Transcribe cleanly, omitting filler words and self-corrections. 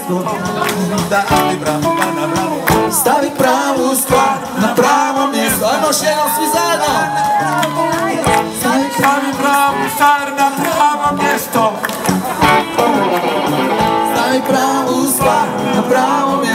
mjesto. Stavi pravu stvar na pravo mjesto. Ajmo još jednom svi zajedno. Stavi pravu stvar na pravo mjesto. Stavi pravu stvar na pravo mjesto.